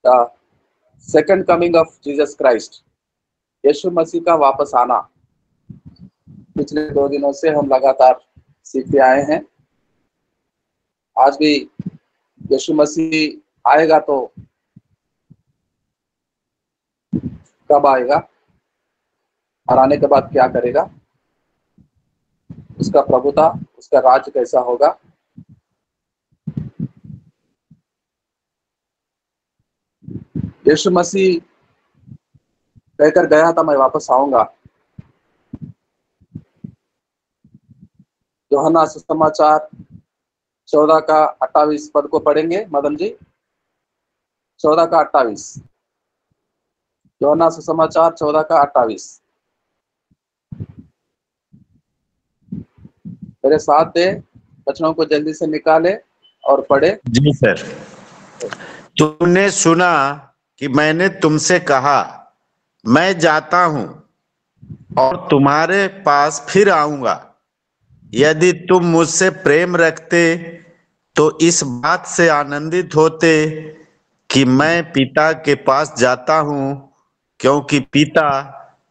The second coming of Jesus Christ, यीशु मसीह का वापस आना। पिछले 2 दिनों से हम लगातार सीखते आए हैं। आज भी यीशु मसीह आएगा तो कब आएगा और आने के बाद क्या करेगा, उसका प्रभुता, उसका राज्य कैसा होगा। यीशु मसीह कहकर गया था मैं वापस आऊंगा। यूहन्ना सुसमाचार 14 का 28 पद को पढ़ेंगे मदन जी। 14 का 28, यूहन्ना सुसमाचार 14 का 28। मेरे साथ दे, वचनों को जल्दी से निकाले और पढ़े। जी सर। तुमने सुना कि मैंने तुमसे कहा, मैं जाता हूं और तुम्हारे पास फिर आऊंगा। यदि तुम मुझसे प्रेम रखते तो इस बात से आनंदित होते कि मैं पिता के पास जाता हूं, क्योंकि पिता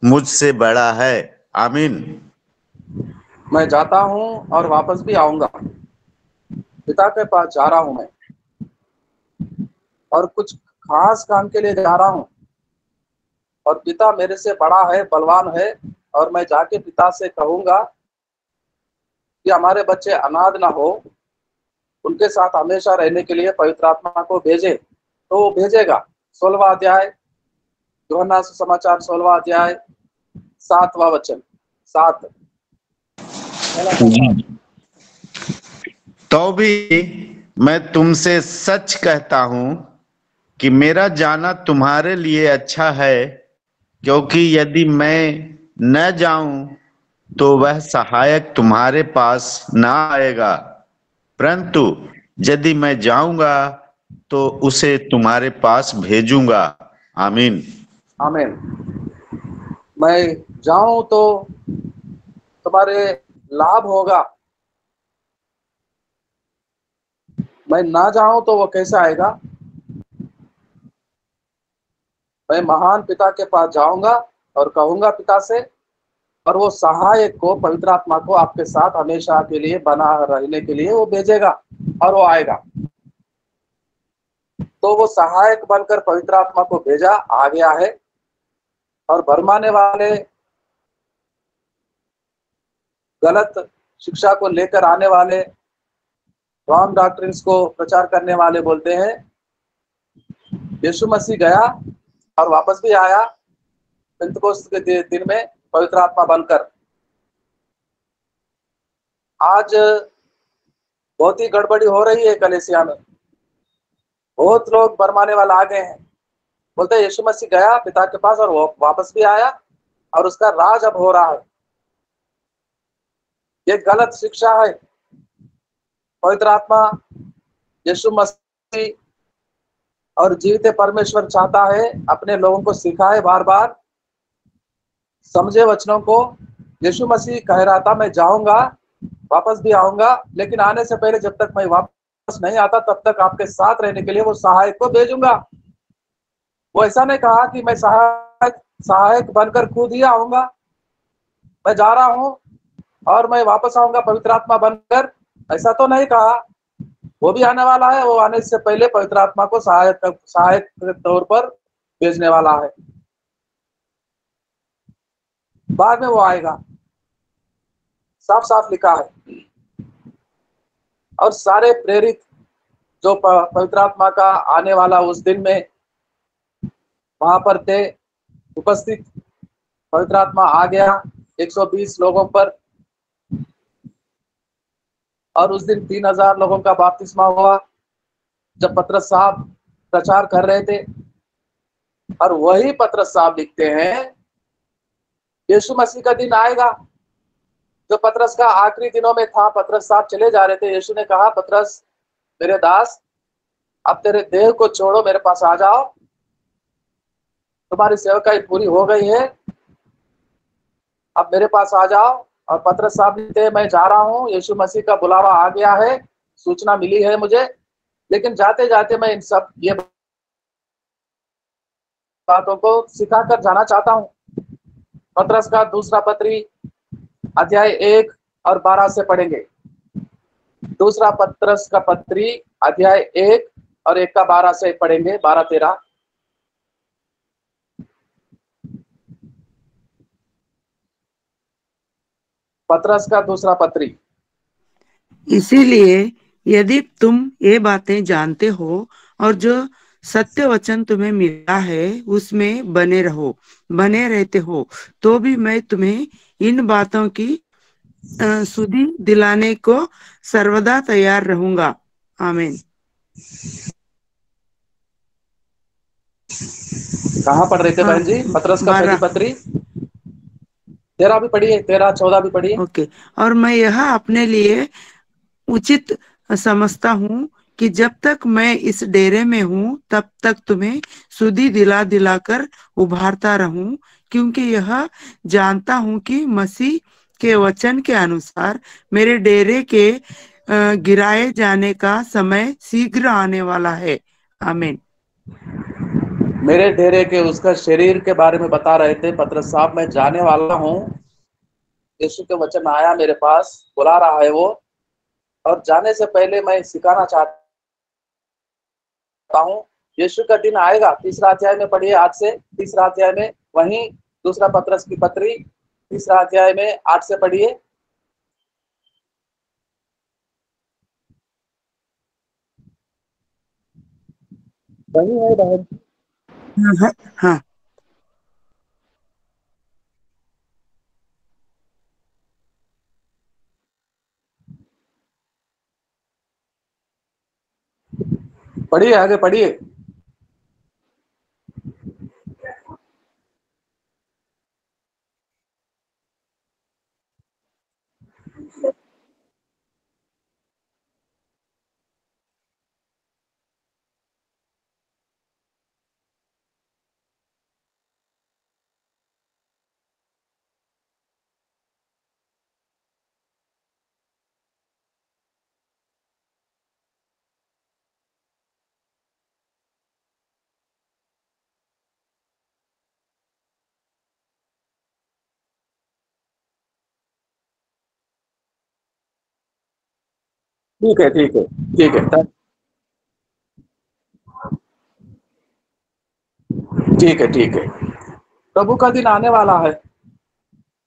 मुझसे बड़ा है। आमीन। मैं जाता हूं और वापस भी आऊंगा। पिता के पास जा रहा हूं मैं, और कुछ खास काम के लिए जा रहा हूं। और पिता मेरे से बड़ा है, बलवान है। और मैं जाके पिता से कहूंगा कि हमारे बच्चे अनाथ ना हो, उनके साथ हमेशा रहने के लिए पवित्र आत्मा को भेजे। तो वो भेजेगा। 16वां अध्याय, यूहन्ना सुसमाचार 16वां अध्याय 7वां वचन। 7। तो भी मैं तुमसे सच कहता हूं कि मेरा जाना तुम्हारे लिए अच्छा है, क्योंकि यदि मैं न जाऊं तो वह सहायक तुम्हारे पास ना आएगा, परंतु यदि मैं जाऊंगा तो उसे तुम्हारे पास भेजूंगा। आमीन। आमीन। मैं जाऊं तो तुम्हारे लाभ होगा, मैं ना जाऊं तो वो कैसे आएगा। मैं महान पिता के पास जाऊंगा और कहूंगा पिता से, और वो सहायक को, पवित्र आत्मा को आपके साथ हमेशा के लिए बना रहने के लिए वो भेजेगा और वो आएगा। तो वो सहायक बनकर पवित्र आत्मा को भेजा, आ गया है। और भरमाने वाले, गलत शिक्षा को लेकर आने वाले, रॉन्ग डॉक्ट्रिन्स को प्रचार करने वाले बोलते हैं यीशु मसीह गया और वापस भी आया पेंतकोस्त के दिन में पवित्र आत्मा बनकर। आज बहुत ही गड़बड़ी हो रही है कलीसिया में। बहुत लोग भरमाने वाला आ गए हैं, बोलते हैं यीशु मसीह गया पिता के पास और वो वापस भी आया और उसका राज अब हो रहा है। ये गलत शिक्षा है। पवित्र आत्मा, यीशु मसीह और जीवित परमेश्वर चाहता है अपने लोगों को सिखाए, बार बार समझे वचनों को। यीशु मसीह कह रहा था मैं जाऊंगा, वापस भी आऊंगा, लेकिन आने से पहले जब तक मैं वापस नहीं आता तब तक आपके साथ रहने के लिए वो सहायक को भेजूंगा। वो ऐसा नहीं कहा कि मैं सहायक बनकर खुद ही आऊंगा, मैं जा रहा हूं और मैं वापस आऊंगा पवित्र आत्मा बनकर, ऐसा तो नहीं कहा। वो भी आने वाला है, वो आने से पहले पवित्र आत्मा को सहायक के तौर पर भेजने वाला है, बाद में वो आएगा। साफ साफ लिखा है। और सारे प्रेरित जो पवित्र आत्मा का आने वाला उस दिन में वहां पर थे उपस्थित, पवित्र आत्मा आ गया 120 लोगों पर, और उस दिन 3000 लोगों का बपतिस्मा हुआ जब पतरस साहब प्रचार कर रहे थे। और वही पतरस साहब लिखते हैं यीशु मसीह का दिन आएगा जो पतरस का आखिरी दिनों में था। पतरस साहब चले जा रहे थे, यीशु ने कहा पतरस मेरे दास, अब तेरे देह को छोड़ो, मेरे पास आ जाओ, तुम्हारी सेवकाई पूरी हो गई है, अब मेरे पास आ जाओ। और पतरस साहब लिखते मैं जा रहा हूँ, यीशु मसीह का बुलावा आ गया है, सूचना मिली है मुझे, लेकिन जाते जाते मैं इन सब ये बातों को सिखा कर जाना चाहता हूँ। पत्रस का दूसरा पत्री अध्याय 1 और 12 से पढ़ेंगे। दूसरा पत्रस का पत्री अध्याय 1 और 1 का 12 से पढ़ेंगे, 12-13। पत्रस का दूसरा पत्री। इसीलिए यदि तुम ये बातें जानते हो और जो सत्य वचन तुम्हें मिला है उसमें बने रहते हो, तो भी मैं तुम्हें इन बातों की सुधि दिलाने को सर्वदा तैयार रहूंगा। आमीन। कहाँ पढ़ रहे थे बहन जी? पत्रस का पहली 12। पत्री 13 भी पढ़िए, 13-14 भी पढ़िए। ओके। और मैं यह अपने लिए उचित समझता हूँ कि जब तक मैं इस डेरे में हूँ तब तक तुम्हें सुधि दिलाकर उभारता रहूं, क्योंकि यह जानता हूँ कि मसीह के वचन के अनुसार मेरे डेरे के गिराए जाने का समय शीघ्र आने वाला है। आमीन। मेरे डेरे के उसका शरीर के बारे में बता रहे थे पत्रस साहब। मैं जाने वाला हूँ, यीशु के वचन आया मेरे पास, बुला रहा है वो, और जाने से पहले मैं सिखाना चाहता हूँ। यीशु का दिन आएगा। तीसरा अध्याय में पढ़िए, आज से तीसरा अध्याय में, वहीं दूसरा पत्रस की पत्री तीसरा अध्याय में 8 से पढ़िए। वही है बहन। हाँ, पढ़िए, आगे पढ़िए। ठीक है, ठीक है, ठीक है, ठीक है, ठीक है। प्रभु का दिन आने वाला है,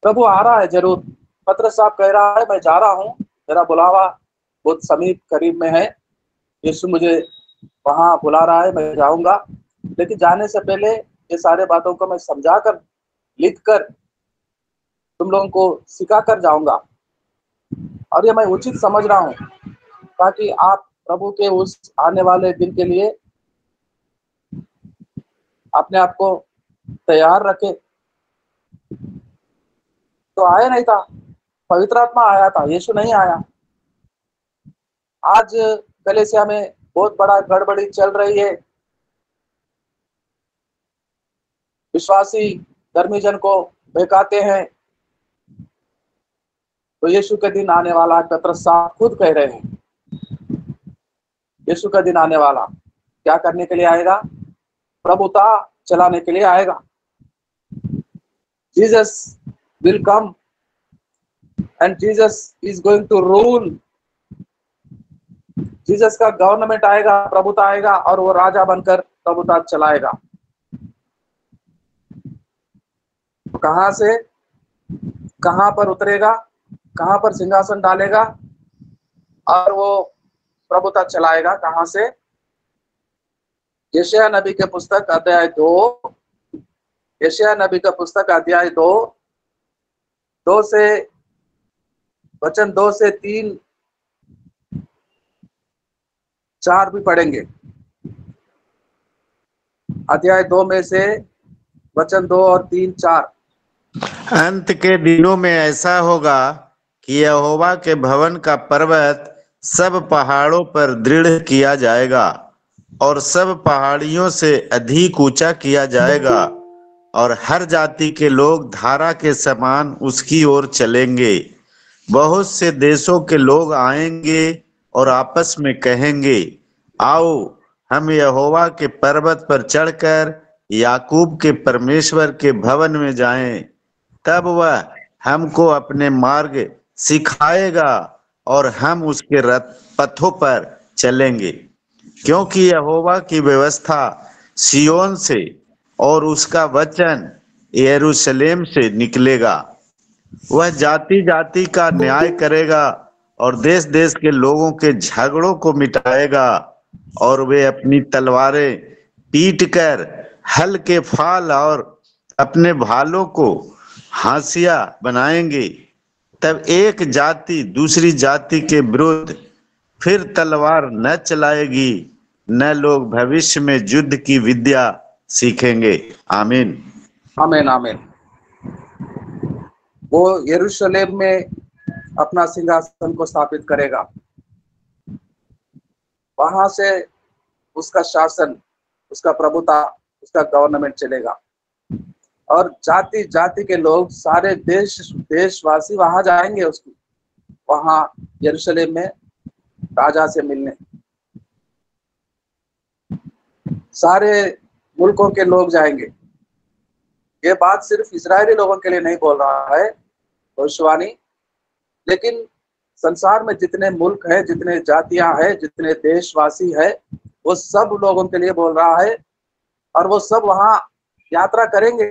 प्रभु आ रहा है जरूर। पत्रस साहब कह रहा है मैं जा रहा हूँ, मेरा बुलावा बहुत समीप करीब में है, यीशु मुझे वहां बुला रहा है, मैं जाऊंगा। लेकिन जाने से पहले ये सारे बातों को मैं समझा कर, लिख कर तुम लोगों को सिखा कर जाऊंगा। और ये मैं उचित समझ रहा हूँ, ताकि आप प्रभु के उस आने वाले दिन के लिए अपने आप को तैयार रखे। तो आया नहीं था, पवित्र आत्मा आया था, यीशु नहीं आया। आज कलीसिया में बहुत बड़ा गड़बड़ी चल रही है। विश्वासी धर्मी जन को बहकाते हैं। तो यीशु का दिन आने वाला है, पत्रस साहब खुद कह रहे हैं। यीशु का दिन आने वाला क्या करने के लिए आएगा? प्रभुता चलाने के लिए आएगा। Jesus will come and Jesus is going to rule. Jesus का गवर्नमेंट आएगा, प्रभुता आएगा, और वो राजा बनकर प्रभुता चलाएगा। कहां से, कहां पर उतरेगा, कहां पर सिंहासन डालेगा और वो प्रभुता चलाएगा? कहां से? यशायाह नबी के पुस्तक अध्याय 2, यशायाह नबी का पुस्तक अध्याय 2, 2 से वचन 2 से 3, 4 भी पढ़ेंगे। अध्याय 2 में से वचन 2 और 3, 4। अंत के दिनों में ऐसा होगा कि यहोवा के भवन का पर्वत सब पहाड़ों पर दृढ़ किया जाएगा और सब पहाड़ियों से अधिक ऊंचा किया जाएगा, और हर जाति के लोग धारा के समान उसकी ओर चलेंगे। बहुत से देशों के लोग आएंगे और आपस में कहेंगे, आओ हम यहोवा के पर्वत पर चढ़कर याकूब के परमेश्वर के भवन में जाएं, तब वह हमको अपने मार्ग सिखाएगा और हम उसके पथों पर चलेंगे। क्योंकि यहोवा की व्यवस्था सिय्योन से और उसका वचन यरूशलेम से निकलेगा। वह जाति जाति का न्याय करेगा और देश देश के लोगों के झगड़ों को मिटाएगा, और वे अपनी तलवारें पीट कर हल के फाल और अपने भालों को हाशिया बनाएंगे। तब एक जाति दूसरी जाति के विरुद्ध फिर तलवार न चलाएगी, न लोग भविष्य में युद्ध की विद्या सीखेंगे। आमीन। आमीन आमीन। वो यरूशलेम में अपना सिंहासन को स्थापित करेगा, वहां से उसका शासन, उसका प्रभुता, उसका गवर्नमेंट चलेगा, और जाति जाति के लोग, सारे देशवासी वहां जाएंगे उसकी, वहां यरूशलेम में राजा से मिलने। सारे मुल्कों के लोग जाएंगे। ये बात सिर्फ इजरायली लोगों के लिए नहीं बोल रहा है भविष्यवाणी, लेकिन संसार में जितने मुल्क है, जितने जातियां हैं, जितने देशवासी है, वो सब लोगों के लिए बोल रहा है। और वो सब वहां यात्रा करेंगे,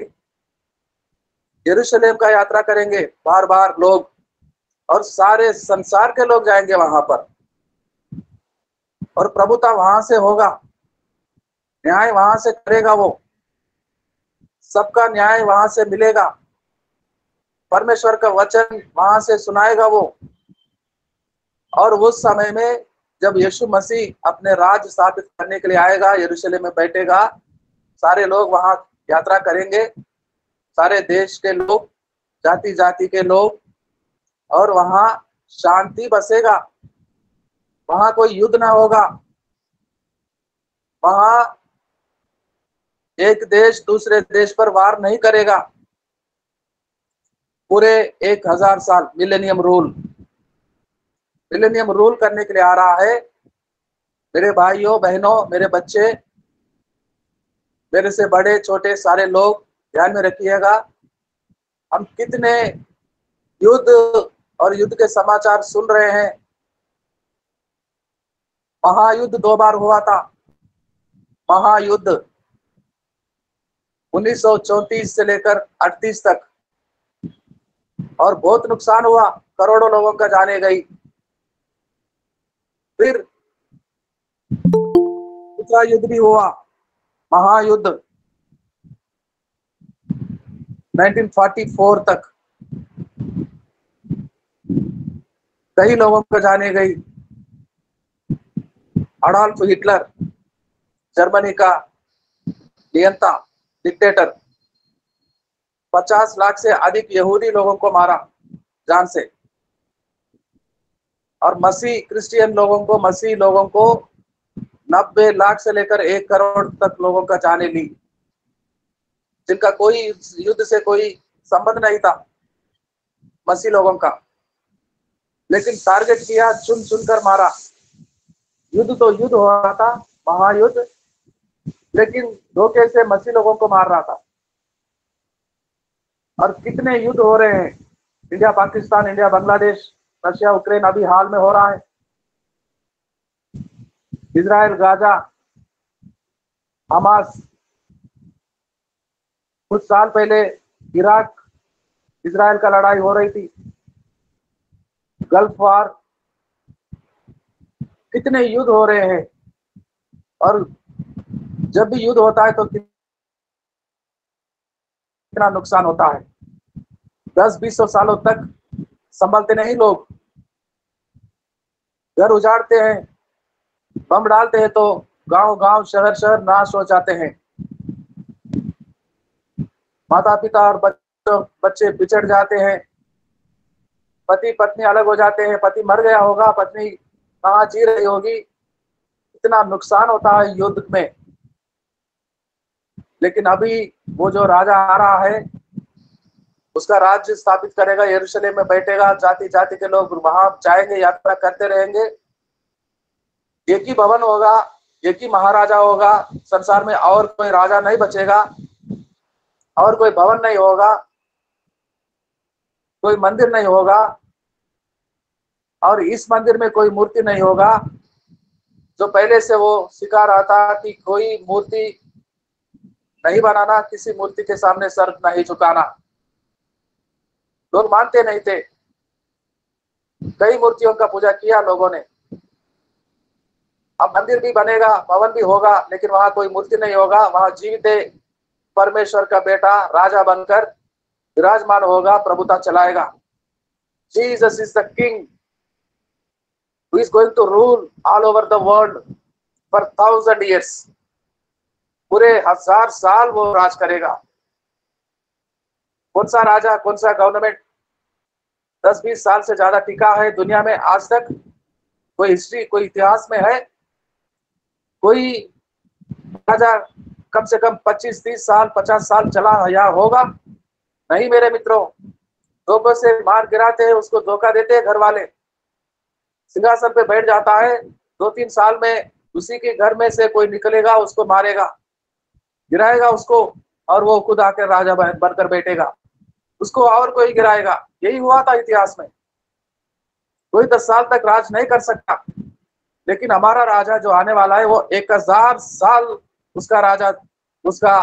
यरूशलेम का यात्रा करेंगे बार बार लोग, और सारे संसार के लोग जाएंगे वहां पर, और प्रभुता वहां से होगा, न्याय वहां से करेगा, वो सबका न्याय वहां से मिलेगा, परमेश्वर का वचन वहां से सुनाएगा वो। और उस समय में जब यीशु मसीह अपने राज स्थापित करने के लिए आएगा, यरूशलेम में बैठेगा, सारे लोग वहां यात्रा करेंगे, सारे देश के लोग, जाति जाति के लोग, और वहां शांति बसेगा, वहां कोई युद्ध ना होगा, वहां एक देश दूसरे देश पर वार नहीं करेगा। पूरे 1000 साल मिलेनियम रूल करने के लिए आ रहा है। मेरे भाइयों बहनों, मेरे बच्चे, मेरे से बड़े छोटे सारे लोग ध्यान में रखिएगा, हम कितने युद्ध और युद्ध के समाचार सुन रहे हैं। महायुद्ध 2 बार हुआ था, महायुद्ध 1934 से लेकर 38 तक, और बहुत नुकसान हुआ, करोड़ों लोगों का जाने गई। फिर दूसरा युद्ध भी हुआ, महायुद्ध 1944 तक, कई लोगों का जाने गई। अडॉल्फ हिटलर, जर्मनी का नियंता, डिक्टेटर, 50 लाख से अधिक यहूदी लोगों को मारा जान से, और मसीह लोगों को 90 लाख से लेकर 1 करोड़ तक लोगों का जाने ली, जिनका कोई युद्ध से कोई संबंध नहीं था, मसीह लोगों का, लेकिन टारगेट किया, चुन चुनकर मारा। युद्ध तो युद्ध हो रहा था, महायुद्ध, लेकिन धोखे से मसीह लोगों को मार रहा था। और कितने युद्ध हो रहे हैं, India Pakistan, India Bangladesh, Russia Ukraine, अभी हाल में हो रहा है, इजराइल गाजा, हमास, कुछ साल पहले इराक इजराइल का लड़ाई हो रही थी, गल्फ वार, कितने युद्ध हो रहे हैं। और जब भी युद्ध होता है तो कितना नुकसान होता है, 10-20 सालों तक संभलते नहीं लोग, घर उजाड़ते हैं, बम डालते हैं तो गांव-गांव, शहर-शहर नाश हो जाते हैं, माता पिता और बच्चे बिछड़ जाते हैं, पति पत्नी अलग हो जाते हैं, पति मर गया होगा, पत्नी कहाँ जी रही होगी, इतना नुकसान होता है युद्ध में। लेकिन अभी वो जो राजा आ रहा है, उसका राज्य स्थापित करेगा, यरूशलेम में बैठेगा, जाति जाति के लोग वहां जाएंगे, यात्रा करते रहेंगे, एक ही भवन होगा, एक ही महाराजा होगा संसार में, और कोई राजा नहीं बचेगा, और कोई भवन नहीं होगा, कोई मंदिर नहीं होगा, और इस मंदिर में कोई मूर्ति नहीं होगा। जो पहले से वो सिखा रहा था कि कोई मूर्ति नहीं बनाना, किसी मूर्ति के सामने सर नहीं झुकाना, लोग मानते नहीं थे। कई मूर्तियों का पूजा किया लोगों ने। अब मंदिर भी बनेगा, भवन भी होगा, लेकिन वहां कोई मूर्ति नहीं होगा। वहां जीवित परमेश्वर का बेटा राजा बनकर विराजमान होगा, प्रभुता चलाएगा। Jesus is the king who is going to rule all over the world for 1000 years। पूरे 1000 साल वो राज करेगा। कौन सा राजा, कौन सा गवर्नमेंट 10-20 साल से ज्यादा टिका है दुनिया में आज तक? कोई हिस्ट्री, कोई इतिहास में है? कोई राजा कम से कम 25-30 साल, 50 साल चला या होगा? नहीं मेरे मित्रों। धोखे से मार गिराते हैं, उसको धोखा देते हैं घर वाले। सिंहासन पे बैठ जाता है, 2-3 साल में उसी के घर में से कोई निकलेगा, उसको मारेगा, गिराएगा उसको, और वो खुद आकर राजा बनकर बैठेगा, उसको और कोई गिराएगा। यही हुआ था इतिहास में। कोई 10 साल तक राज नहीं कर सकता, लेकिन हमारा राजा जो आने वाला है वो 1000 साल उसका राजा, उसका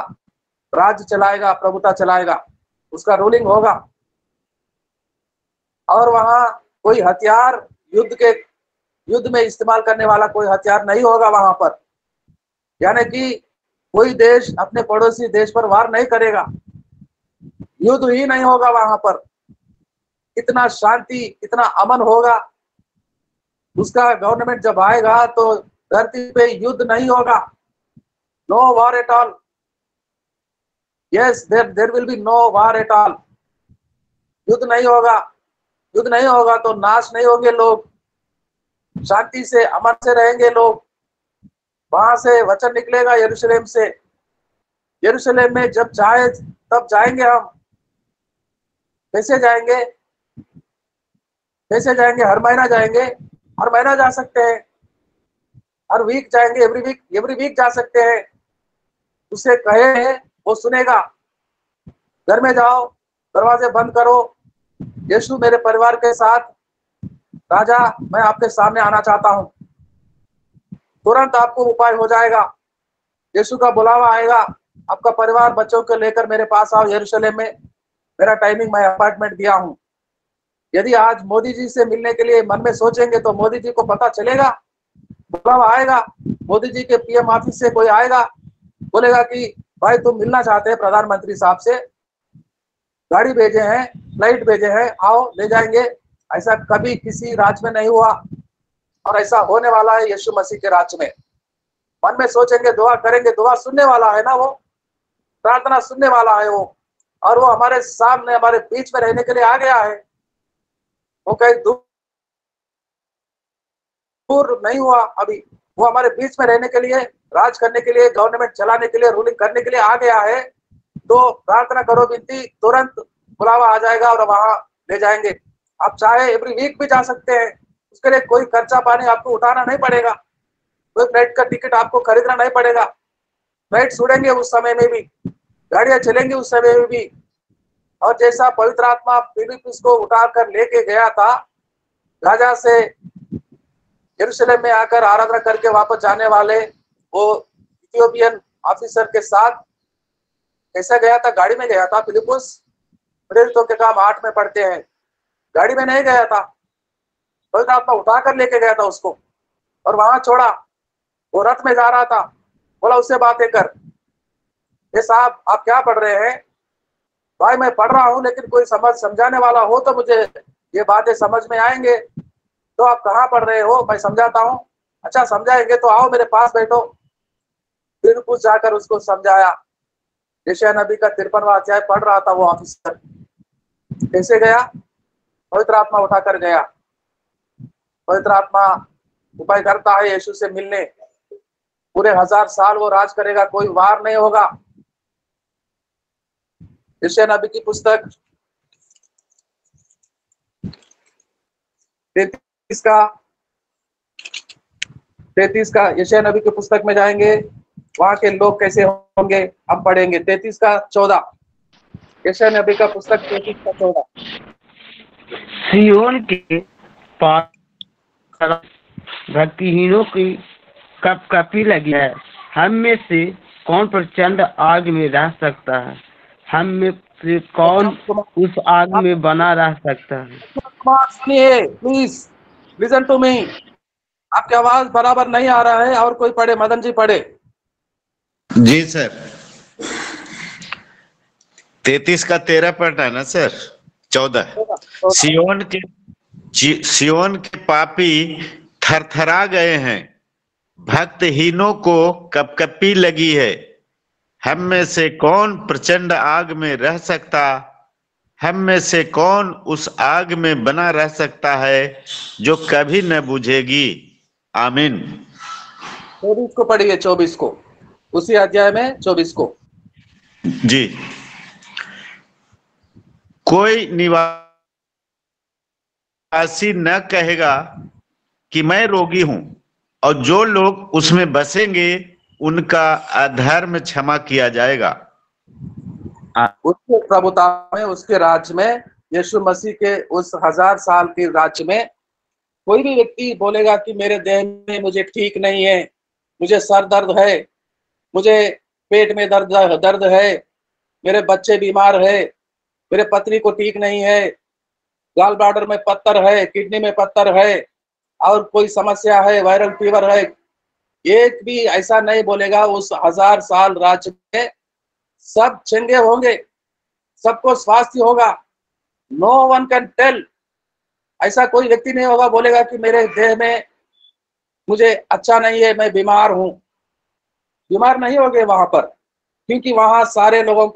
राज्य चलाएगा, प्रभुता चलाएगा, उसका रूलिंग होगा। और वहां कोई हथियार युद्ध में इस्तेमाल करने वाला कोई हथियार नहीं होगा वहां पर। यानी कि कोई देश अपने पड़ोसी देश पर वार नहीं करेगा, युद्ध ही नहीं होगा वहां पर। इतना शांति, इतना अमन होगा। उसका गवर्नमेंट जब आएगा तो धरती पे युद्ध नहीं होगा। No war at all. Yes, there will be no war at all. युद्ध नहीं होगा। युद्ध नहीं होगा तो नाश नहीं होंगे लोग, शांति से, अमन से रहेंगे लोग। वहां से वचन निकलेगा यरूशलेम से। यरूशलेम में जब चाहे तब जाएंगे हम। कैसे जाएंगे? कैसे जाएंगे? हर महीना जाएंगे, हर महीना जा सकते हैं, हर वीक जाएंगे, एवरी वीक जा सकते हैं। उसे कहे वो सुनेगा। घर में जाओ, दरवाजे बंद करो, यीशु मेरे परिवार के साथ राजा मैं आपके सामने आना चाहता हूं, तुरंत आपको उपाय हो जाएगा। यीशु का बुलावा आएगा, आपका परिवार बच्चों को लेकर मेरे पास आओ यरूशलेम में, मेरा टाइमिंग, मैं अपॉइंटमेंट दिया हूं। यदि आज मोदी जी से मिलने के लिए मन में सोचेंगे तो मोदी जी को पता चलेगा, बुलावा आएगा। मोदी जी के पीएम ऑफिस से कोई आएगा, बोलेगा कि भाई तुम मिलना चाहते हैं प्रधानमंत्री साहब से, गाड़ी भेजे हैं, फ्लाइट भेजे हैं, आओ ले जाएंगे। ऐसा कभी किसी राज्य में नहीं हुआ, और ऐसा होने वाला है यीशु मसीह के राज्य में। मन में सोचेंगे, दुआ करेंगे, दुआ सुनने वाला है ना वो, प्रार्थना सुनने वाला है वो, और वो हमारे सामने, हमारे बीच में रहने के लिए आ गया है। वो कहीं दूर नहीं हुआ अभी, वो हमारे बीच में रहने के लिए, राज करने के लिए, गवर्नमेंट चलाने के लिए, रूलिंग करने के लिए आ गया है। तो प्रार्थना करो, विनती, तुरंत बुलावा आ जाएगा और वहां ले जाएंगे। आप चाहे एवरी वीक भी जा सकते हैं, उसके लिए कोई खर्चा पानी आपको उठाना नहीं पड़ेगा, कोई फ्लाइट का टिकट आपको खरीदना नहीं पड़ेगा। फ्लाइट उड़ेंगे उस समय में भी, गाड़ियां चलेंगी उस समय में भी। और जैसा पवित्र आत्मा फिलिप्पुस को उठाकर लेके गया था, गाजा से यरूशलेम में आकर आराधना करके वापस जाने वाले वो इथियोपियन ऑफिसर के साथ कैसा गया था? गाड़ी में गया था फिलिप्पुस। प्रेरितों के काम 8 में पढ़ते हैं, गाड़ी में नहीं गया था, पवित्र आत्मा उठाकर लेके गया था उसको और वहां छोड़ा। वो रथ में जा रहा था, बोला उससे बातें कर। ये साहब आप क्या पढ़ रहे हैं? भाई मैं पढ़ रहा हूँ, लेकिन कोई समझाने वाला हो तो मुझे ये बातें समझ में आएंगे। तो आप कहाँ पढ़ रहे हो? मैं समझाता हूँ। अच्छा समझाएंगे तो आओ मेरे पास बैठो। फिर कुछ जाकर उसको समझाया। यशायाह नबी का 53वां अध्याय पढ़ रहा था वो ऑफिसर। कैसे गया? पवित्र आत्मा उठाकर गया। पवित्र आत्मा उपाय करता है यीशु से मिलने। पूरे 1000 साल वो राज करेगा, कोई वार नहीं होगा। यशायाह नबी की पुस्तक 33 का 33 का यशायाह नबी की पुस्तक में जाएंगे, वहां के लोग कैसे होंगे हम पढ़ेंगे। 33 का 14, यशायाह नबी का पुस्तक 33 का 14। सियोन के पास भक्तिहीनों की कपकपी लगी है। हम में से कौन प्रचंड आग में रह सकता है? हम में से कौन उस आग में बना रह सकता है? सुनिए प्लीज, लिसन टू मी। आपकी आवाज बराबर नहीं आ रहा है, और कोई पढ़े, मदन जी पढ़े। जी सर, 33 का 13 पढ़ना है ना सर? 14। सियोन के पापी थरथरा गए हैं, भक्तहीनों को कपकपी लगी है। हम में से कौन प्रचंड आग में रह सकता? हम में से कौन उस आग में बना रह सकता है जो कभी न बुझेगी? आमीन। 24 को पढ़िए, 24 को, उसी अध्याय में 24 को। जी। कोई निवासी न कहेगा कि मैं रोगी हूं, और जो लोग उसमें बसेंगे उनका अधर्म क्षमा किया जाएगा। उसके प्रभुता में, उसके राज्य में, यीशु मसीह के उस 1000 साल के राज्य में कोई भी व्यक्ति बोलेगा कि मेरे देह में मुझे ठीक नहीं है, मुझे सर दर्द है, मुझे पेट में दर्द है, मेरे बच्चे बीमार है, मेरे पत्नी को ठीक नहीं है, गाल ब्लाडर में पत्थर है, किडनी में पत्थर है, और कोई समस्या है, वायरल फीवर है, एक भी ऐसा नहीं बोलेगा। उस 1000 साल राज्य में सब चंगे होंगे, सबको स्वास्थ्य होगा। नो वन कैन टेल, ऐसा कोई व्यक्ति नहीं होगा बोलेगा कि मेरे देह में मुझे अच्छा नहीं है, मैं बीमार हूं। बीमार नहीं होंगे वहां पर, क्योंकि वहां सारे लोगों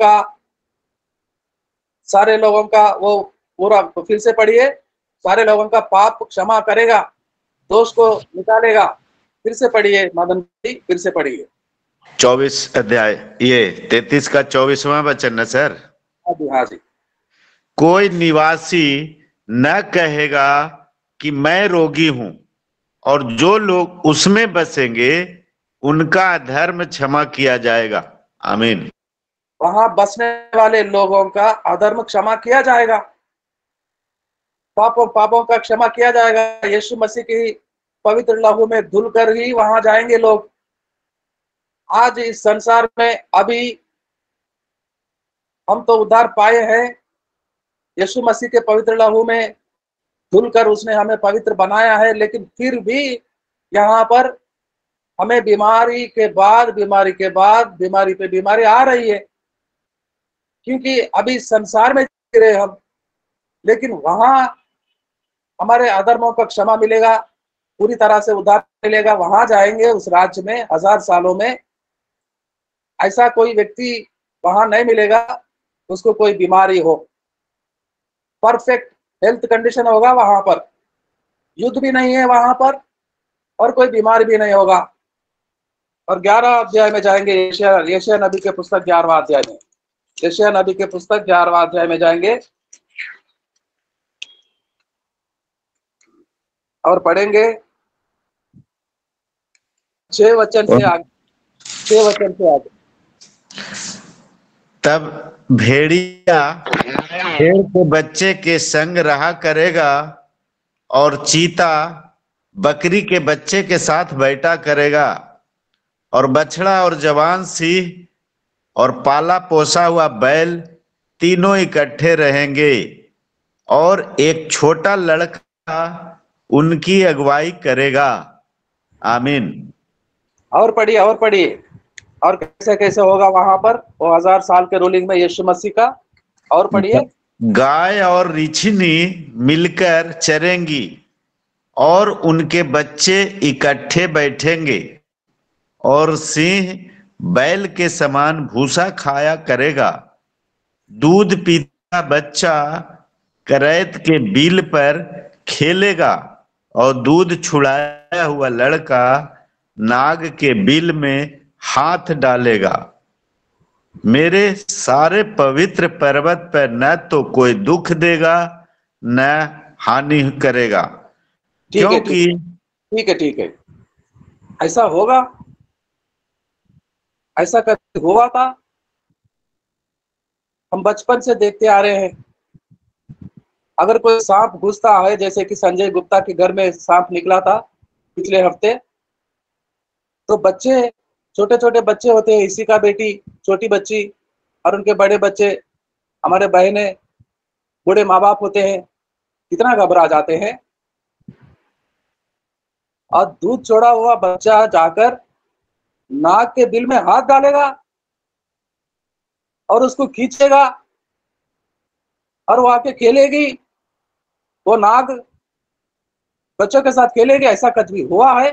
का वो पूरा, फिर से पढ़िए, सारे लोगों का पाप क्षमा करेगा, दोष को निकालेगा। फिर से पढ़िए मदन जी, फिर से पढ़िए 24 अध्याय, ये 33 का 24वां वचन ना सर? हाँ जी। कोई निवासी न कहेगा कि मैं रोगी हूं, और जो लोग उसमें बसेंगे उनका धर्म क्षमा किया जाएगा। आमीन। वहां बसने वाले लोगों का अधर्म क्षमा किया जाएगा, पापों का क्षमा किया जाएगा। यीशु मसीह की पवित्र लहू में धुलकर ही वहां जाएंगे लोग। आज इस संसार में अभी हम तो उद्धार पाए हैं, यीशु मसीह के पवित्र लहू में धुलकर उसने हमें पवित्र बनाया है, लेकिन फिर भी यहाँ पर हमें बीमारी पे बीमारी आ रही है, क्योंकि अभी संसार में जी रहे हम, लेकिन वहां हमारे अधर्मों का क्षमा मिलेगा, पूरी तरह से उद्धार मिलेगा। वहां जाएंगे उस राज्य में 1000 सालों में, ऐसा कोई व्यक्ति वहां नहीं मिलेगा उसको कोई बीमारी हो। परफेक्ट हेल्थ कंडीशन होगा वहां पर, युद्ध भी नहीं है वहां पर, और कोई बीमारी भी नहीं होगा। और 11 अध्याय में जाएंगे, यशायाह नबी के पुस्तक 11वां अध्याय में, यशायाह नबी के पुस्तक 11वां अध्याय में जाएंगे और पढ़ेंगे 6 वचन से आगे। तब भेड़िया भेड़ के बच्चे के संग रहा करेगा, और चीता बकरी के बच्चे के साथ बैठा करेगा, और बछड़ा और जवान सिंह और पाला पोसा हुआ बैल तीनों इकट्ठे रहेंगे, और एक छोटा लड़का उनकी अगुवाई करेगा। आमीन। और पढ़िए, और कैसे कैसे होगा वहां पर वो 1000 साल के रूलिंग में यीशु मसीह का। और पढ़िए, गाय और रिछनी मिलकर चरेंगी, और उनके बच्चे इकट्ठे बैठेंगे, और सिंह बैल के समान भूसा खाया करेगा। दूध पीता बच्चा करैत के बिल पर खेलेगा, और दूध छुड़ाया हुआ लड़का नाग के बिल में हाथ डालेगा। मेरे सारे पवित्र पर्वत पर न तो कोई दुख देगा न हानि करेगा, क्योंकि ठीक है। ऐसा होगा? ऐसा कभी हुआ था? हम बचपन से देखते आ रहे हैं। अगर कोई सांप घुसता है, जैसे कि संजय गुप्ता के घर में सांप निकला था पिछले हफ्ते, तो बच्चे, छोटे छोटे बच्चे होते हैं, इसी का बेटी, छोटी बच्ची और उनके बड़े बच्चे, हमारे बहनें, बूढ़े माँ बाप होते हैं, कितना घबरा जाते हैं। और दूध छोड़ा हुआ बच्चा जाकर नाक के बिल में हाथ डालेगा और उसको खींचेगा और वो आके खेलेगी, वो नाग बच्चों के साथ खेलेगी। ऐसा कभी हुआ है?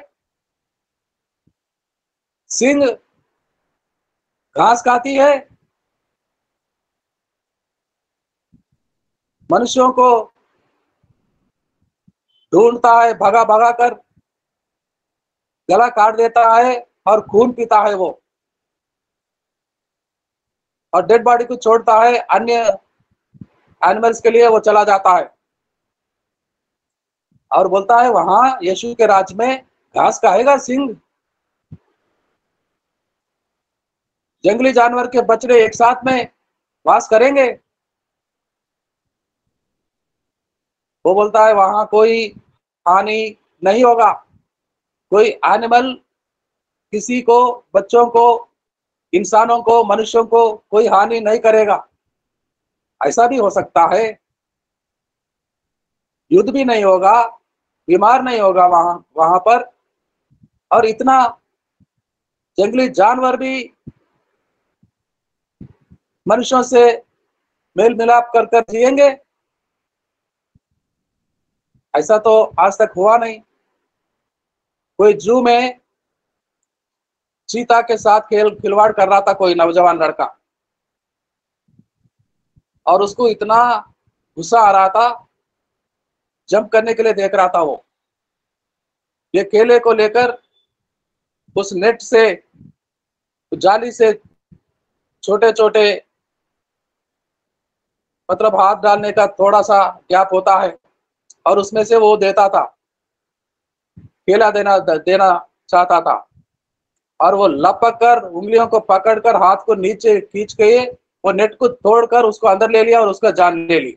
सिंह घास खाती है, मनुष्यों को ढूंढता है, भगा भगा कर गला काट देता है और खून पीता है वो, और डेड बॉडी को छोड़ता है, अन्य एनिमल्स के लिए वो चला जाता है और बोलता है वहां यीशु के राज में घास खाएगा सिंह। जंगली जानवर के बछड़े एक साथ में वास करेंगे। वो बोलता है वहां कोई हानि नहीं होगा, कोई एनिमल किसी को, बच्चों को, इंसानों को, मनुष्यों को कोई हानि नहीं करेगा। ऐसा भी हो सकता है। युद्ध भी नहीं होगा, बीमार नहीं होगा वहां पर, और इतना जंगली जानवर भी मनुष्यों से मेल मिलाप कर कर जिएंगे। ऐसा तो आज तक हुआ नहीं। कोई जू में चीता के साथ खिलवाड़ कर रहा था कोई नौजवान लड़का, और उसको इतना गुस्सा आ रहा था, जंप करने के लिए देख रहा था वो। ये केले को लेकर उस नेट से, जाली से छोटे छोटे, मतलब हाथ डालने का थोड़ा सा गैप होता है, और उसमें से वो देता था, केला देना चाहता था, और वो लपक कर उंगलियों को पकड़कर हाथ को नीचे खींच के वो नेट को तोड़कर उसको अंदर ले लिया और उसका जान ले ली।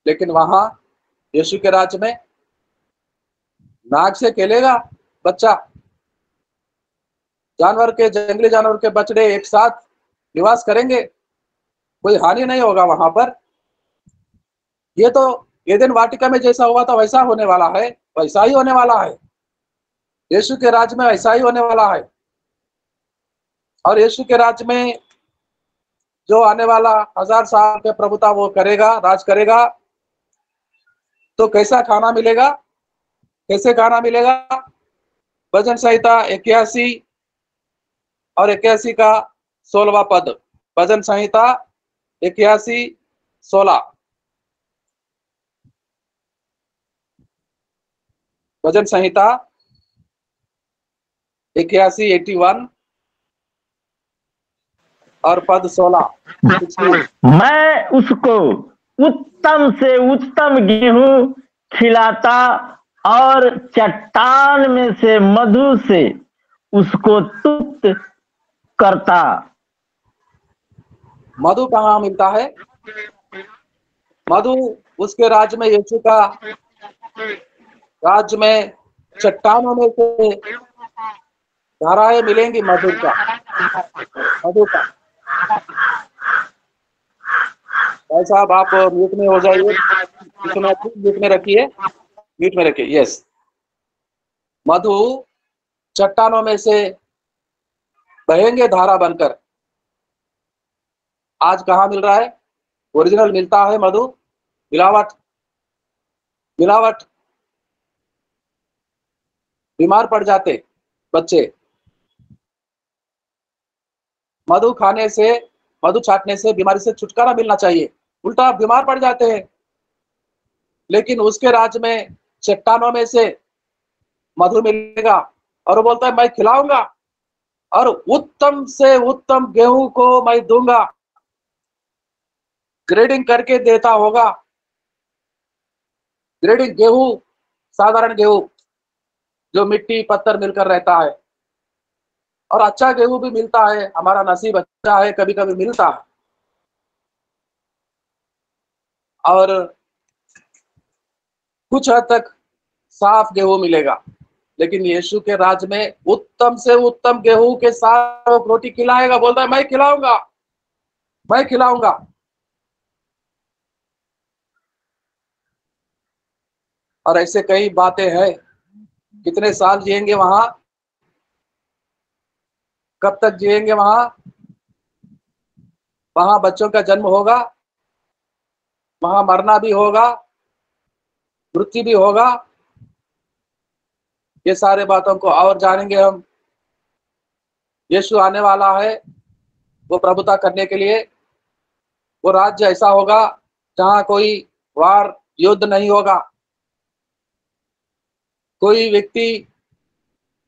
लेकिन वहां यीशु के राज्य में नाग से खेलेगा बच्चा, जंगली जानवर के बछड़े एक साथ निवास करेंगे, कोई हानि नहीं होगा वहां पर। ये तो एदेन वाटिका में जैसा हुआ था वैसा होने वाला है, वैसा ही होने वाला है। यीशु के राज्य में ऐसा ही होने वाला है। और यीशु के राज्य में जो आने वाला 1000 साल के प्रभुता वो करेगा, राज करेगा, तो कैसा खाना मिलेगा, कैसे खाना मिलेगा? भजन संहिता 81 और 81 का 16वां पद। भजन संहिता 81:16। भजन संहिता 81:81 और पद 16। मैं उसको उत्तम से उत्तम गेहूं खिलाता और चट्टान में से मधु से उसको तृप्त करता। मधु कहाँ मिलता है? मधु उसके राज्य में, यीशु का राज्य में चट्टानों में से धाराएं मिलेंगी मधु का। भाई साहब आप म्यूट में हो जाइए, म्यूट में रखिए, म्यूट में रखिए। यस, मधु चट्टानों में से बहेंगे धारा बनकर। आज कहाँ मिल रहा है? ओरिजिनल मिलता है मधु, मिलावट मिलावट। बीमार पड़ जाते बच्चे मधु खाने से, मधु चाटने से बीमारी से छुटकारा मिलना चाहिए, उल्टा बीमार पड़ जाते हैं। लेकिन उसके राज्य में चट्टानों में से मधु मिलेगा, और वो बोलता है मैं खिलाऊंगा और उत्तम से उत्तम गेहूं को मैं दूंगा। ग्रेडिंग करके देता होगा, ग्रेडिंग गेहूं साधारण गेहूं जो मिट्टी पत्थर मिलकर रहता है, और अच्छा गेहूं भी मिलता है, हमारा नसीब अच्छा है, कभी कभी मिलता है। और कुछ हद तक साफ गेहूं मिलेगा, लेकिन यीशु के राज में उत्तम से उत्तम गेहूं के साथ वो रोटी खिलाएगा। बोलता है मैं खिलाऊंगा, मैं खिलाऊंगा। और ऐसे कई बातें हैं। कितने साल जिएंगे वहां, कब तक जिएंगे वहां? वहां बच्चों का जन्म होगा, वहां मरना भी होगा, मृत्यु भी होगा। ये सारे बातों को और जानेंगे हम। यीशु आने वाला है वो प्रभुता करने के लिए। वो राज्य ऐसा होगा जहां कोई वार युद्ध नहीं होगा। कोई व्यक्ति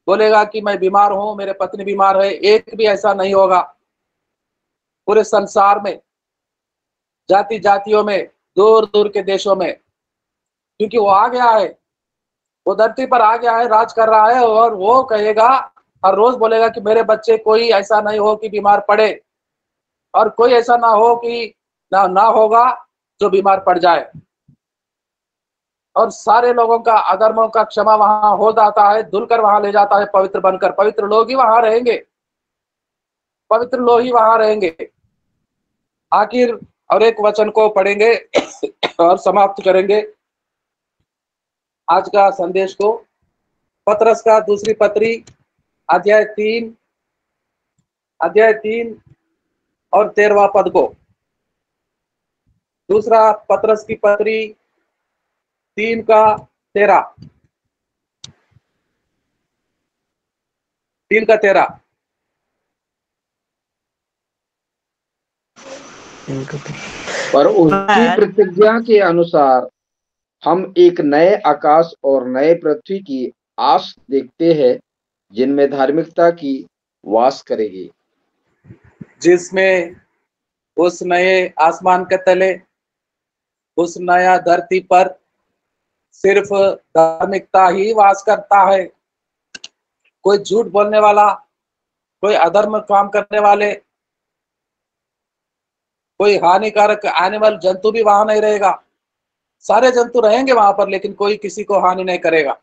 बोलेगा कि मैं बीमार हूं, मेरे पत्नी बीमार है, एक भी ऐसा नहीं होगा। पूरे संसार में, जाति जातियों में, दूर दूर के देशों में, क्योंकि वो आ गया है, वो धरती पर आ गया है, राज कर रहा है। और वो कहेगा, हर रोज बोलेगा कि मेरे बच्चे कोई ऐसा नहीं हो कि बीमार पड़े, और कोई ऐसा ना हो कि ना होगा जो बीमार पड़ जाए। और सारे लोगों का अधर्मों का क्षमा वहां हो जाता है, धुलकर वहां ले जाता है पवित्र बनकर। पवित्र लोग ही वहां रहेंगे, पवित्र लोग ही वहां रहेंगे। आखिर और एक वचन को पढ़ेंगे और समाप्त करेंगे आज का संदेश को। पतरस का दूसरी पत्री अध्याय 3 और 13वां पद को। दूसरा पतरस की पत्री 3 का 13, 3 का 13। पर उसकी प्रतिज्ञा के अनुसार हम एक नए आकाश और नए पृथ्वी की आस देखते हैं, जिनमें धार्मिकता की वास करेगी। जिसमें उस नए आसमान के तले, उस नया धरती पर सिर्फ धार्मिकता ही वास करता है। कोई झूठ बोलने वाला, कोई अधर्म काम करने वाले, कोई हानिकारक एनिमल जंतु भी वहां नहीं रहेगा। सारे जंतु रहेंगे वहां पर, लेकिन कोई किसी को हानि नहीं करेगा।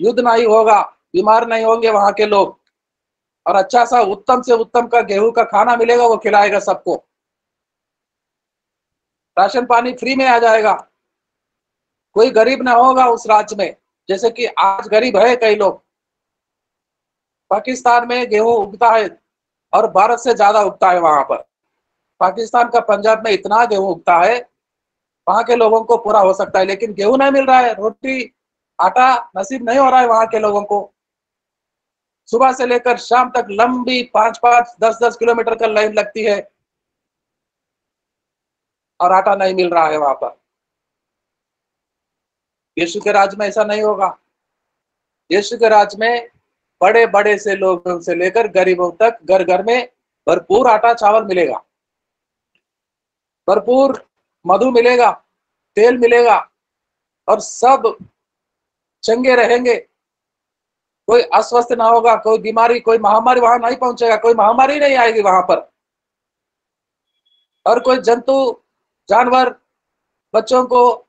युद्ध नहीं होगा, बीमार नहीं होंगे वहां के लोग, और अच्छा सा उत्तम से उत्तम का गेहूं का खाना मिलेगा, वो खिलाएगा सबको। राशन पानी फ्री में आ जाएगा। कोई गरीब ना होगा उस राज्य में, जैसे कि आज गरीब है कई लोग। पाकिस्तान में गेहूं उगता है और भारत से ज्यादा उगता है वहां पर। पाकिस्तान का पंजाब में इतना गेहूं उगता है, वहां के लोगों को पूरा हो सकता है, लेकिन गेहूं नहीं मिल रहा है, रोटी आटा नसीब नहीं हो रहा है वहां के लोगों को। सुबह से लेकर शाम तक लंबी 5-5, 10-10 किलोमीटर का लाइन लगती है, और आटा नहीं मिल रहा है वहां पर। यीशु के राज में ऐसा नहीं होगा। यीशु के राज में बड़े बड़े से लोगों से लेकर गरीबों तक घर घर में भरपूर आटा चावल मिलेगा, भरपूर मधु मिलेगा, तेल मिलेगा, और सब चंगे रहेंगे। कोई अस्वस्थ ना होगा, कोई बीमारी, कोई महामारी वहां नहीं पहुंचेगा, कोई महामारी नहीं आएगी वहां पर। और कोई जंतु, जानवर, बच्चों को,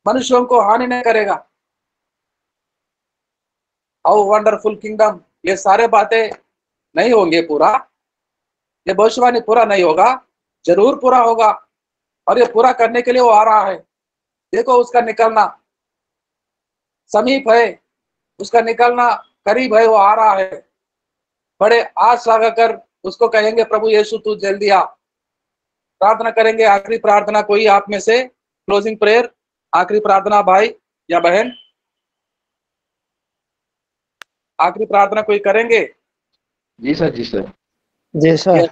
मनुष्यों को हानि नहीं करेगा। हाउ वंडरफुल किंगडम, ये सारे बातें नहीं होंगे पूरा, ये भविष्यवाणी पूरा नहीं होगा, जरूर पूरा होगा। और ये पूरा करने के लिए वो आ रहा है। देखो उसका निकलना समीप है, उसका निकलना करीब है, वो आ रहा है। बड़े आस लगाकर उसको कहेंगे, प्रभु यीशु तू जल्दी आ। प्रार्थना करेंगे, आखिरी प्रार्थना कोई आप में से, क्लोजिंग प्रेयर, आखिरी प्रार्थना भाई या बहन, आखिरी प्रार्थना कोई करेंगे? जी सर, जी सर, जी सर।